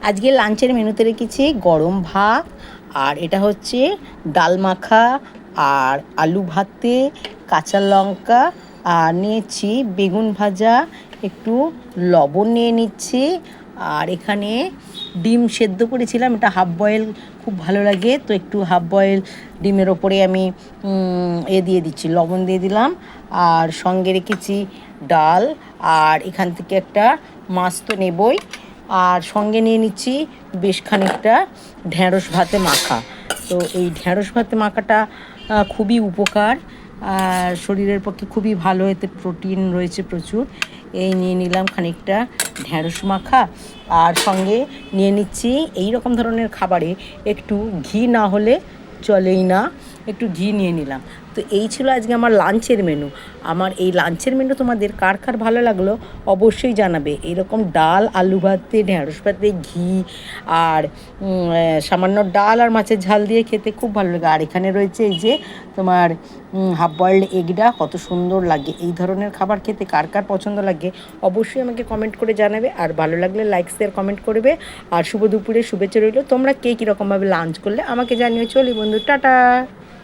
আজকে লাঞ্চের মেনুতে রেখেছি গরম ভাত, আর এটা হচ্ছে ডাল মাখা, আর আলু ভাতে, কাঁচা লঙ্কা, আর নিয়েছি বেগুন ভাজা, একটু লবণ নিয়ে নিচ্ছি। আর এখানে ডিম সেদ্ধ করেছিলাম, এটা হাফ বয়েল খুব ভালো লাগে, তো একটু হাফ বয়েল ডিমের ওপরে আমি দিয়ে দিচ্ছি, লবণ দিয়ে দিলাম। আর সঙ্গে রেখেছি ডাল, আর এখান থেকে একটা মাছ তো নেবই, আর সঙ্গে নিয়ে নিচ্ছি বেশ খানিকটা ঢ্যাঁড়স ভাতে মাখা। তো এই ঢ্যাঁড়স ভাতে মাখাটা খুবই উপকার, আর শরীরের পক্ষে খুবই ভালো, এতে প্রোটিন রয়েছে প্রচুর। এই নিয়ে নিলাম খানিকটা ঢ্যাঁড়স মাখা, আর সঙ্গে নিয়ে নিচ্ছি এই রকম ধরনের খাবারে একটু ঘি না হলে চলেই না, একটু ঘি নিয়ে নিলাম। তো এই ছিল আজকে আমার লাঞ্চের মেনু। আমার এই লাঞ্চের মেনু তোমাদের কার কার ভালো লাগলো অবশ্যই জানাবে। এইরকম ডাল, আলু ভাতে, ঢ্যাঁড়স ভাতে, ঘি আর সামান্য ডাল আর মাছের ঝাল দিয়ে খেতে খুব ভালো লাগে। আর এখানে রয়েছে এই যে তোমার হাফ বয়েলড এগটা, কত সুন্দর লাগে। এই ধরনের খাবার খেতে কার কার পছন্দ লাগে অবশ্যই আমাকে কমেন্ট করে জানাবে, আর ভালো লাগলে লাইক শেয়ার কমেন্ট করবে। আর শুভ দুপুরে শুভেচ্ছা রইল। তোমরা কে কীরকমভাবে লাঞ্চ করলে আমাকে জানিয়ে। চলি বন্ধু, টাটা।